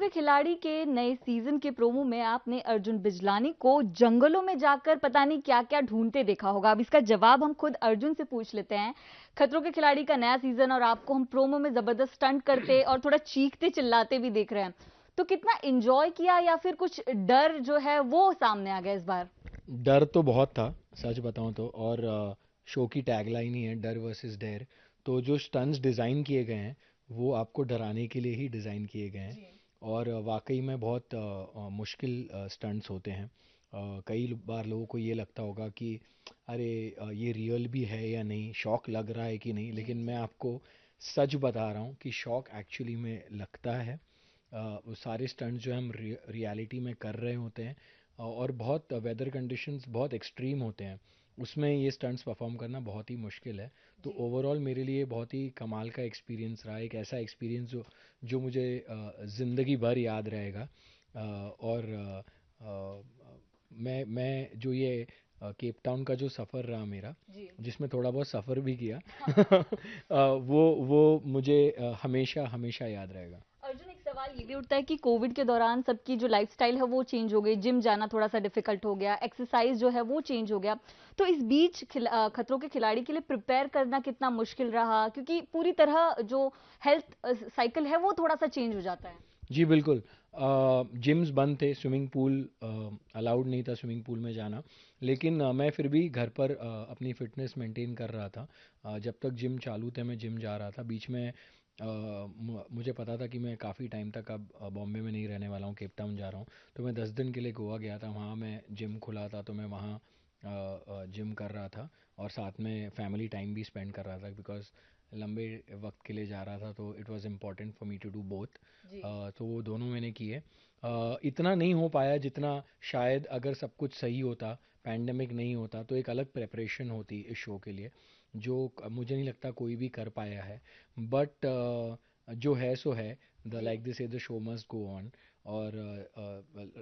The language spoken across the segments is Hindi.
के खिलाड़ी के नए सीजन के प्रोमो में आपने अर्जुन बिजलानी को जंगलों में जाकर पता नहीं क्या क्या ढूंढते देखा होगा। अब इसका जवाब हम खुद अर्जुन से पूछ लेते हैं। खतरों के खिलाड़ी का नया सीजन और आपको हम प्रोमो में जबरदस्त स्टंट करते और थोड़ा चीखते चिल्लाते भी देख रहे हैं, तो कितना एंजॉय किया या फिर कुछ डर जो है वो सामने आ गया इस बार? डर तो बहुत था, सच बताऊं तो। और शो की टैगलाइन ही है डर वर्सेस डेयर। तो जो स्टंट्स डिज़ाइन किए गए हैं वो आपको डराने के लिए ही डिज़ाइन किए गए हैं। जी। और वाकई में बहुत मुश्किल स्टंट्स होते हैं। कई बार लोगों को ये लगता होगा कि अरे ये रियल भी है या नहीं, शौक लग रहा है कि नहीं, जी लेकिन मैं जी। आपको सच बता रहा हूँ कि शौक एक्चुअली में लगता है। वो सारे स्टंट्स जो हम रियलिटी में कर रहे होते हैं, और बहुत वेदर कंडीशंस बहुत एक्सट्रीम होते हैं, उसमें ये स्टंट्स परफॉर्म करना बहुत ही मुश्किल है। तो जी। ओवरऑल मेरे लिए बहुत ही कमाल का एक्सपीरियंस रहा, एक ऐसा एक्सपीरियंस जो जो मुझे ज़िंदगी भर याद रहेगा। और मैं जो ये केप टाउन का जो सफ़र रहा मेरा, जी। जिसमें थोड़ा बहुत सफ़र भी किया, वो मुझे हमेशा हमेशा याद रहेगा। अर्जुन, एक सवाल ये भी उठता है कि कोविड के दौरान सबकी जो लाइफस्टाइल है वो चेंज हो गई, जिम जाना थोड़ा सा डिफिकल्ट हो गया, एक्सरसाइज जो है वो चेंज हो गया। तो इस बीच खतरों के खिलाड़ी के लिए प्रिपेयर करना कितना मुश्किल रहा, क्योंकि पूरी तरह जो हेल्थ साइकिल है वो थोड़ा सा चेंज हो जाता है। जी बिल्कुल। जिम्स बंद थे, स्विमिंग पूल अलाउड नहीं था स्विमिंग पूल में जाना। लेकिन मैं फिर भी घर पर अपनी फ़िटनेस मेंटेन कर रहा था। जब तक जिम चालू थे मैं जिम जा रहा था। बीच में मुझे पता था कि मैं काफ़ी टाइम तक अब बॉम्बे में नहीं रहने वाला हूँ, केप टाउन जा रहा हूँ। तो मैं 10 दिन के लिए गोवा गया था, वहाँ मैं जिम खुला था तो मैं वहाँ जिम कर रहा था, और साथ में फैमिली टाइम भी स्पेंड कर रहा था, बिकॉज लंबे वक्त के लिए जा रहा था तो it was important for me to do both. जी। तो वो दोनों मैंने किए। इतना नहीं हो पाया जितना शायद अगर सब कुछ सही होता, पैंडमिक नहीं होता, तो एक अलग प्रेपरेशन होती इस शो के लिए, जो मुझे नहीं लगता कोई भी कर पाया है। बट जो है सो है, द जी। Like this the show must go on. और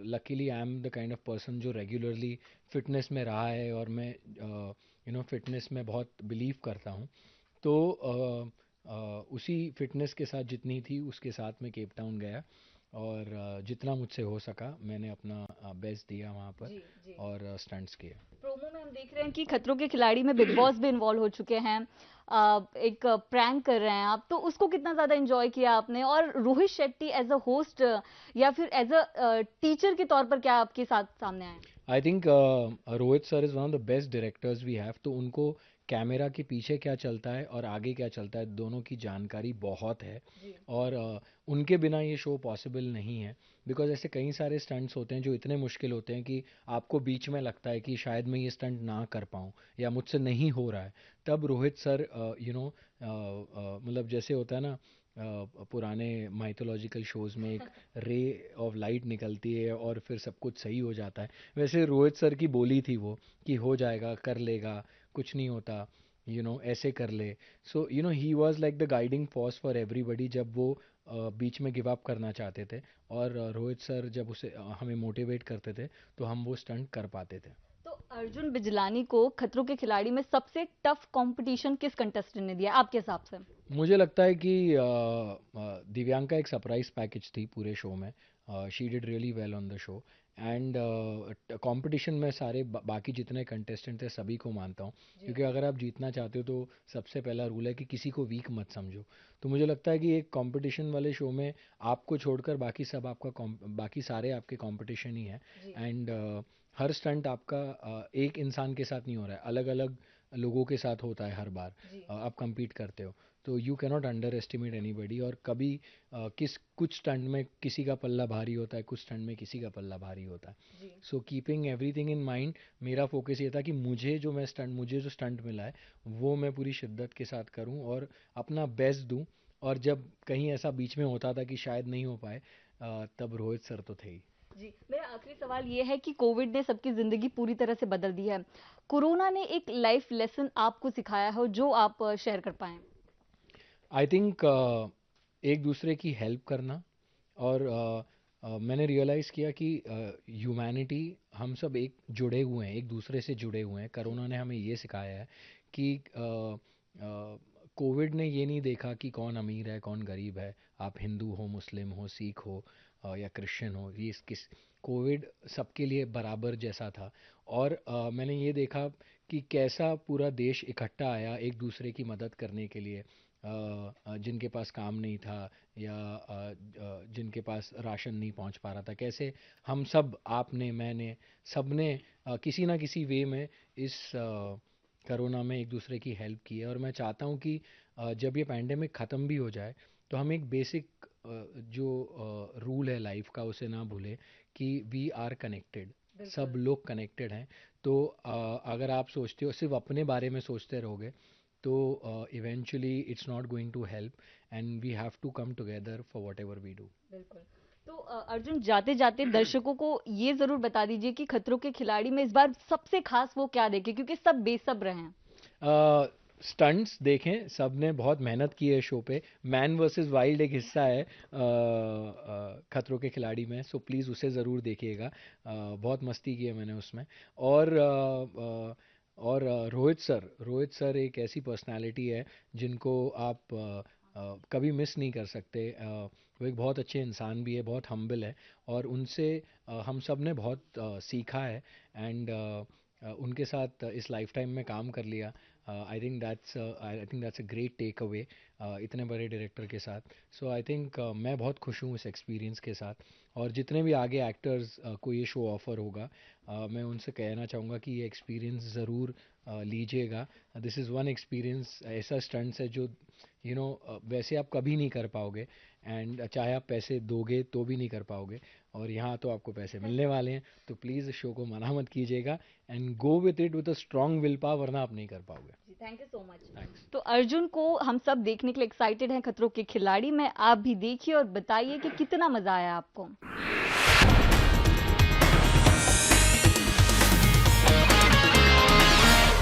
luckily I am the kind of person जो रेगुलरली फिटनेस में रहा है, और मैं फिटनेस में बहुत बिलीव करता हूँ। तो उसी फिटनेस के साथ जितनी थी उसके साथ मैं केप टाउन गया, और जितना मुझसे हो सका मैंने अपना बेस्ट दिया वहाँ पर, जी। जी। और स्टंट्स किए। प्रोमो में हम देख रहे हैं कि खतरों के खिलाड़ी में बिग बॉस भी इन्वॉल्व हो चुके हैं। एक प्रैंक कर रहे हैं आप, तो उसको कितना ज्यादा एंजॉय किया आपने? और Rohit Shetty as a host या फिर एज अ टीचर के तौर पर क्या आपके साथ सामने आए? I think Rohit sir is one of the best directors we have. तो उनको कैमरा के पीछे क्या चलता है और आगे क्या चलता है, दोनों की जानकारी बहुत है। जी। और उनके बिना ये शो पॉसिबल नहीं है, बिकॉज ऐसे कई सारे स्टंट्स होते हैं जो इतने मुश्किल होते हैं कि आपको बीच में लगता है कि शायद मैं ये स्टंट ना कर पाऊँ या मुझसे नहीं हो रहा है। तब रोहित सर मतलब जैसे होता है ना, पुराने माइथोलॉजिकल शोज़ में एक रे ऑफ लाइट निकलती है और फिर सब कुछ सही हो जाता है, वैसे रोहित सर की बोली थी वो, कि हो जाएगा, कर लेगा, कुछ नहीं होता, ऐसे कर ले। So he was like the guiding force for everybody जब वो बीच में गिव अप करना चाहते थे। और रोहित सर जब उसे हमें मोटिवेट करते थे तो हम वो स्टंट कर पाते थे। तो अर्जुन बिजलानी को खतरों के खिलाड़ी में सबसे टफ कंपटीशन किस कंटेस्टेंट ने दिया आपके हिसाब से? मुझे लगता है कि दिव्यांका एक सरप्राइज पैकेज थी पूरे शो में। She did really well on the show. And competition में सारे बाकी जितने कंटेस्टेंट थे सभी को मानता हूँ, जी। क्योंकि अगर आप जीतना चाहते हो तो सबसे पहला रूल है कि किसी को वीक मत समझो। तो मुझे लगता है कि एक कंपटीशन वाले शो में आपको छोड़कर बाकी सब आपका बाकी सारे आपके कंपटीशन ही है। जी। एंड हर स्टंट आपका एक इंसान के साथ नहीं हो रहा है, अलग अलग लोगों के साथ होता है हर बार। जी। आप compete करते हो, तो you cannot under estimate any बडी। और कभी कुछ स्टंट में किसी का पल्ला भारी होता है, कुछ स्टंट में किसी का पल्ला भारी होता है। जी। So keeping everything in mind, मेरा फोकस ये था कि मुझे जो स्टंट मिला है वो मैं पूरी शिद्दत के साथ करूं और अपना बेस्ट दूं। और जब कहीं ऐसा बीच में होता था कि शायद नहीं हो पाए, तब रोहित सर तो थे ही। जी, मेरा आखिरी सवाल ये है कि कोविड ने सबकी जिंदगी पूरी तरह से बदल दी है। कोरोना ने एक लाइफ लेसन आपको सिखाया हो जो आप शेयर कर पाएं? आई थिंक एक दूसरे की हेल्प करना। और मैंने रियलाइज़ किया कि ह्यूमैनिटी, हम सब एक जुड़े हुए हैं, एक दूसरे से जुड़े हुए हैं। जी। करोना ने हमें ये सिखाया है कि कोविड ने ये नहीं देखा कि कौन अमीर है कौन गरीब है, आप हिंदू हो, मुस्लिम हो, सिख हो, या क्रिश्चियन हो, ये किस कोविड सबके लिए बराबर जैसा था। और मैंने ये देखा कि कैसा पूरा देश इकट्ठा आया एक दूसरे की मदद करने के लिए, जिनके पास काम नहीं था या जिनके पास राशन नहीं पहुंच पा रहा था, कैसे हम सब, आपने, मैंने, सबने किसी ना किसी वे में इस कोरोना में एक दूसरे की हेल्प की है। और मैं चाहता हूँ कि जब ये पैंडेमिक ख़त्म भी हो जाए तो हम एक बेसिक जो रूल है लाइफ का उसे ना भूलें कि वी आर कनेक्टेड, सब बिल्कुल। लोग कनेक्टेड हैं। तो अगर आप सोचते हो सिर्फ अपने बारे में सोचते रहोगे तो eventually it's not going to help, and we have to come together for whatever we do. बिल्कुल। तो अर्जुन, जाते जाते दर्शकों को ये जरूर बता दीजिए कि खतरों के खिलाड़ी में इस बार सबसे खास वो क्या देखे, क्योंकि सब बेसब्र हैं। स्टंट्स देखें, सब ने बहुत मेहनत की है शो पे। मैन वर्सेस वाइल्ड एक हिस्सा है खतरों के खिलाड़ी में, सो प्लीज़ उसे ज़रूर देखिएगा। बहुत मस्ती की है मैंने उसमें। और रोहित सर एक ऐसी पर्सनालिटी है जिनको आप कभी मिस नहीं कर सकते। वो एक बहुत अच्छे इंसान भी है, बहुत हम्बल है, और उनसे हम सब ने बहुत सीखा है। एंड उनके साथ इस लाइफ टाइम में काम कर लिया। I think that's a great take away इतने बड़े डायरेक्टर के साथ। सो आई थिंक मैं बहुत खुश हूँ इस एक्सपीरियंस के साथ। और जितने भी आगे एक्टर्स को ये शो ऑफर होगा, मैं उनसे कहना चाहूँगा कि ये एक्सपीरियंस ज़रूर लीजिएगा। दिस इज़ वन एक्सपीरियंस, ऐसा स्टंट्स है जो वैसे आप कभी नहीं कर पाओगे, एंड चाहे आप पैसे दोगे तो भी नहीं कर पाओगे। और यहाँ तो आपको पैसे मिलने वाले हैं, तो प्लीज़ शो को मना मत कीजिएगा, and go with it with a strong will power, वरना आप नहीं कर पाओगे। जी, thank you so much. Thanks. तो अर्जुन को हम सब देखने के लिए एक्साइटेड हैं खतरों के खिलाड़ी में। आप भी देखिए और बताइए कि कितना मजा आया आपको।